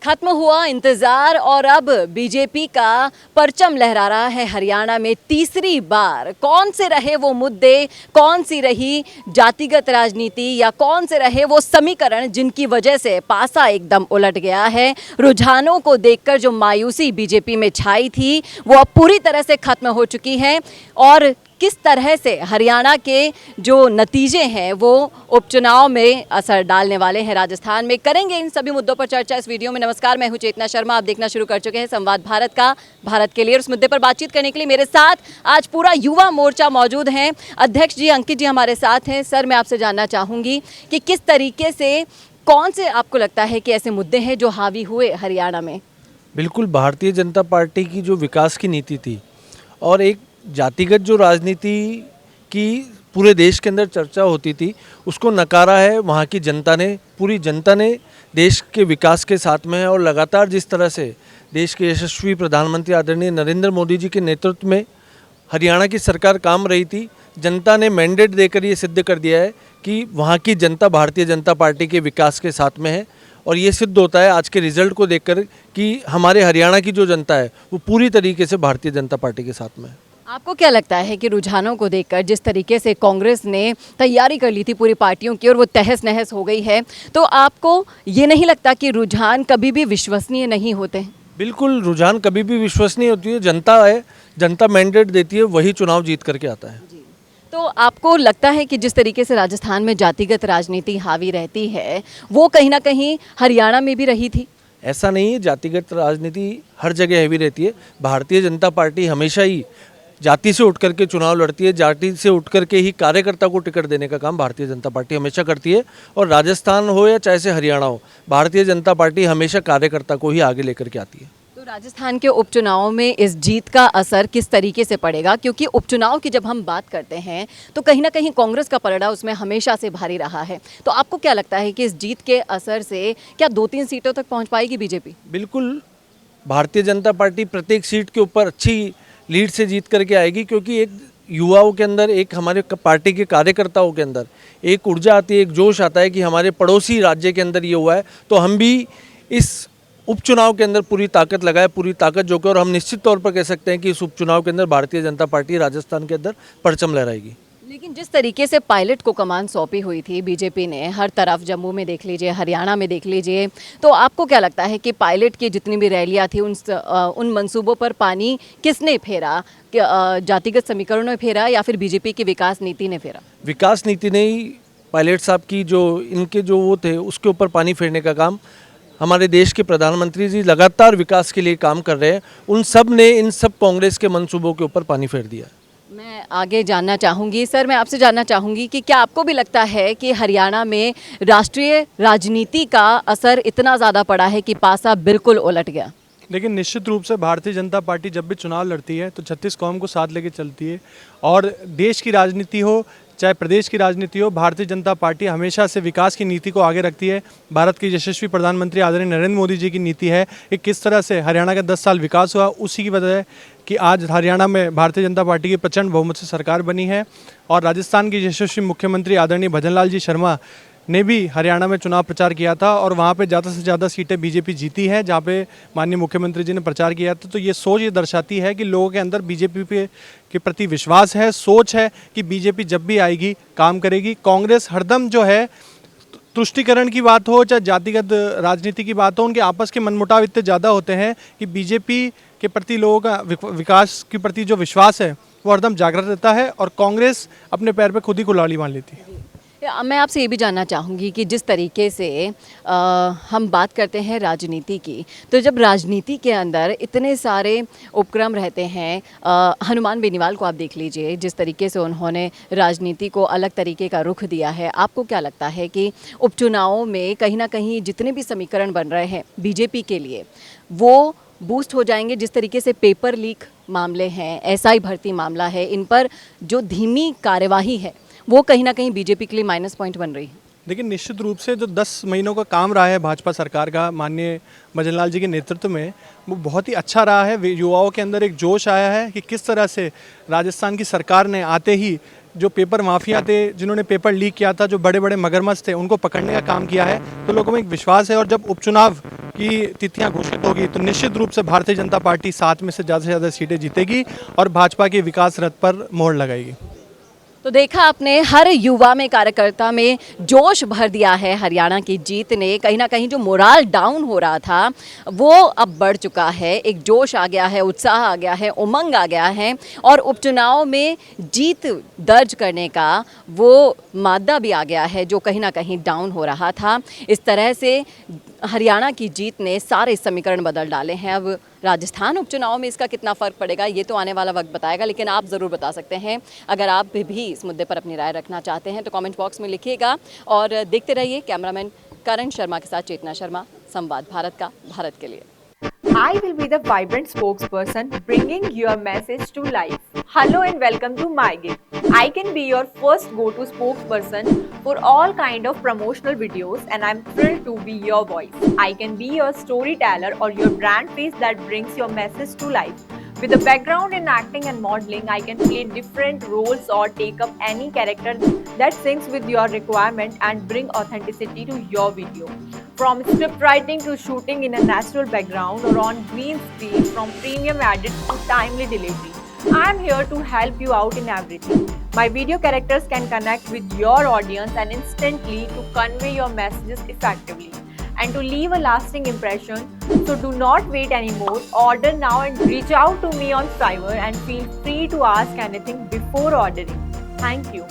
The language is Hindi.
खत्म हुआ इंतजार और अब बीजेपी का परचम लहरा रहा है हरियाणा में तीसरी बार। कौन से रहे वो मुद्दे, कौन सी रही जातिगत राजनीति या कौन से रहे वो समीकरण जिनकी वजह से पासा एकदम उलट गया है। रुझानों को देखकर जो मायूसी बीजेपी में छाई थी वो अब पूरी तरह से खत्म हो चुकी है और किस तरह से हरियाणा के जो नतीजे हैं वो उपचुनाव में असर डालने वाले हैं राजस्थान में। करेंगे इन सभी मुद्दों पर चर्चा इस वीडियो में। नमस्कार, मैं हूं चेतना शर्मा। आप देखना शुरू कर चुके हैं संवाद भारत का, भारत के लिए। उस मुद्दे पर बातचीत करने के लिए मेरे साथ आज पूरा युवा मोर्चा मौजूद हैं। अध्यक्ष जी अंकित जी हमारे साथ हैं। सर, मैं आपसे जानना चाहूँगी कि किस तरीके से, कौन से आपको लगता है कि ऐसे मुद्दे हैं जो हावी हुए हरियाणा में? बिल्कुल, भारतीय जनता पार्टी की जो विकास की नीति थी और एक जातिगत जो राजनीति की पूरे देश के अंदर चर्चा होती थी, उसको नकारा है वहाँ की जनता ने। पूरी जनता ने देश के विकास के साथ में है और लगातार जिस तरह से देश के यशस्वी प्रधानमंत्री आदरणीय नरेंद्र मोदी जी के नेतृत्व में हरियाणा की सरकार काम रही थी, जनता ने मैंडेट देकर ये सिद्ध कर दिया है कि वहाँ की जनता भारतीय जनता पार्टी के विकास के साथ में है। और ये सिद्ध होता है आज के रिजल्ट को देखकर कि हमारे हरियाणा की जो जनता है वो पूरी तरीके से भारतीय जनता पार्टी के साथ में है। आपको क्या लगता है कि रुझानों को देखकर जिस तरीके से कांग्रेस ने तैयारी कर ली थी पूरी पार्टियों की और वो तहस नहस हो गई है, तो आपको ये नहीं लगता कि रुझान कभी भी विश्वसनीय नहीं होते हैं? बिल्कुल, रुझान कभी भी विश्वसनीय होती है। जनता है, जनता मैंडेट देती है, वही चुनाव जीत करके आता है। तो आपको लगता है कि जिस तरीके से राजस्थान में जातिगत राजनीति हावी रहती है वो कहीं ना कहीं हरियाणा में भी रही थी? ऐसा नहीं है, जातिगत राजनीति हर जगह हैवी रहती है। भारतीय जनता पार्टी हमेशा ही जाति से उठ करके चुनाव लड़ती है, जाति से उठ करके ही कार्यकर्ता को टिकट देने का काम भारतीय जनता पार्टी हमेशा करती है। और राजस्थान हो या चाहे से हरियाणा हो, भारतीय जनता पार्टी हमेशा कार्यकर्ता को ही आगे लेकर के आती है। तो राजस्थान के उपचुनाव में इस जीत का असर किस तरीके से पड़ेगा? क्योंकि उपचुनाव की जब हम बात करते हैं तो कहीं ना कहीं कांग्रेस का पलड़ा उसमें हमेशा से भारी रहा है। तो आपको क्या लगता है कि इस जीत के असर से क्या 2-3 सीटों तक पहुंच पाएगी बीजेपी? बिल्कुल, भारतीय जनता पार्टी प्रत्येक सीट के ऊपर अच्छी लीड से जीत करके आएगी, क्योंकि एक युवाओं के अंदर, एक हमारे पार्टी के कार्यकर्ताओं के अंदर एक ऊर्जा आती है, एक जोश आता है कि हमारे पड़ोसी राज्य के अंदर ये हुआ है तो हम भी इस उपचुनाव के अंदर पूरी ताकत लगाए, पूरी ताकत जो कि, और हम निश्चित तौर पर कह सकते हैं कि इस उपचुनाव के अंदर भारतीय जनता पार्टी राजस्थान के अंदर परचम लहराएगी। लेकिन जिस तरीके से पायलट को कमान सौंपी हुई थी बीजेपी ने, हर तरफ जम्मू में देख लीजिए, हरियाणा में देख लीजिए, तो आपको क्या लगता है कि पायलट की जितनी भी रैलियां थी उन मंसूबों पर पानी किसने फेरा? जातिगत समीकरणों ने फेरा या फिर बीजेपी की विकास नीति ने फेरा? विकास नीति ने ही पायलट साहब की जो इनके जो वो थे उसके ऊपर पानी फेरने का काम हमारे देश के प्रधानमंत्री जी लगातार विकास के लिए काम कर रहे हैं। उन सब ने इन सब कांग्रेस के मंसूबों के ऊपर पानी फेर दिया। मैं आगे जानना चाहूँगी, सर मैं आपसे जानना चाहूँगी कि क्या आपको भी लगता है कि हरियाणा में राष्ट्रीय राजनीति का असर इतना ज़्यादा पड़ा है कि पासा बिल्कुल उलट गया? लेकिन निश्चित रूप से भारतीय जनता पार्टी जब भी चुनाव लड़ती है तो 36 कौम को साथ लेके चलती है। और देश की राजनीति हो चाहे प्रदेश की राजनीति हो, भारतीय जनता पार्टी हमेशा से विकास की नीति को आगे रखती है। भारत के यशस्वी प्रधानमंत्री आदरणीय नरेंद्र मोदी जी की नीति है कि किस तरह से हरियाणा का 10 साल विकास हुआ, उसी की वजह है कि आज हरियाणा में भारतीय जनता पार्टी की प्रचंड बहुमत से सरकार बनी है। और राजस्थान के यशस्वी मुख्यमंत्री आदरणीय भजनलाल जी शर्मा ने भी हरियाणा में चुनाव प्रचार किया था और वहाँ पे ज़्यादा से ज़्यादा सीटें बीजेपी जीती है जहाँ पे माननीय मुख्यमंत्री जी ने प्रचार किया था। तो ये सोच ये दर्शाती है कि लोगों के अंदर बीजेपी के प्रति विश्वास है, सोच है कि बीजेपी जब भी आएगी काम करेगी। कांग्रेस हरदम जो है, तुष्टीकरण की बात हो चाहे जातिगत राजनीति की बात हो, उनके आपस के मनमुटाव इतने ज़्यादा होते हैं कि बीजेपी के प्रति लोगों का विकास के प्रति जो विश्वास है वो हरदम जागृत रहता है और कांग्रेस अपने पैर पे खुद ही कुल्हाड़ी मार लेती है। मैं आपसे ये भी जानना चाहूँगी कि जिस तरीके से हम बात करते हैं राजनीति की, तो जब राजनीति के अंदर इतने सारे उपक्रम रहते हैं, हनुमान बेनीवाल को आप देख लीजिए, जिस तरीके से उन्होंने राजनीति को अलग तरीके का रुख दिया है। आपको क्या लगता है कि उपचुनावों में कहीं ना कहीं जितने भी समीकरण बन रहे हैं बीजेपी के लिए वो बूस्ट हो जाएंगे? जिस तरीके से पेपर लीक मामले हैं, एसआई भर्ती मामला है, इन पर जो धीमी कार्यवाही है वो कहीं ना कहीं बीजेपी के लिए माइनस पॉइंट बन रही है। लेकिन निश्चित रूप से जो 10 महीनों का काम रहा है भाजपा सरकार का माननीय भजनलाल जी के नेतृत्व में, वो बहुत ही अच्छा रहा है। युवाओं के अंदर एक जोश आया है कि किस तरह से राजस्थान की सरकार ने आते ही जो पेपर माफिया थे, जिन्होंने पेपर लीक किया था, जो बड़े बड़े मगरमच्छ थे, उनको पकड़ने का काम किया है। तो लोगों में एक विश्वास है और जब उपचुनाव की तिथियां घोषित होगी तो निश्चित रूप से भारतीय जनता पार्टी 7 में से ज़्यादा सीटें जीतेगी और भाजपा के विकास रथ पर मोहर लगाएगी। तो देखा आपने, हर युवा में, कार्यकर्ता में जोश भर दिया है हरियाणा की जीत ने। कहीं ना कहीं जो मोराल डाउन हो रहा था वो अब बढ़ चुका है, एक जोश आ गया है, उत्साह आ गया है, उमंग आ गया है और उपचुनाव में जीत दर्ज करने का वो मादा भी आ गया है जो कहीं ना कहीं डाउन हो रहा था। इस तरह से हरियाणा की जीत ने सारे समीकरण बदल डाले हैं। अब राजस्थान उपचुनाव में इसका कितना फ़र्क पड़ेगा ये तो आने वाला वक्त बताएगा, लेकिन आप ज़रूर बता सकते हैं। अगर आप भी इस मुद्दे पर अपनी राय रखना चाहते हैं तो कमेंट बॉक्स में लिखिएगा और देखते रहिए कैमरामैन करण शर्मा के साथ चेतना शर्मा, संवाद भारत का, भारत के लिए। I will be the vibrant spokesperson bringing your message to life. Hello and welcome to MyGig. I can be your first go-to spokesperson for all kind of promotional videos and I'm thrilled to be your voice. I can be your storyteller or your brand face that brings your message to life. With a background in acting and modeling, I can play different roles or take up any character that syncs with your requirement and bring authenticity to your video. From script writing to shooting in a natural background or on green screen, from premium edit to timely delivery, I am here to help you out in everything. My video characters can connect with your audience and instantly to convey your messages effectively and to leave a lasting impression. So do not wait anymore. Order now and reach out to me on Fiverr and feel free to ask anything before ordering. Thank you.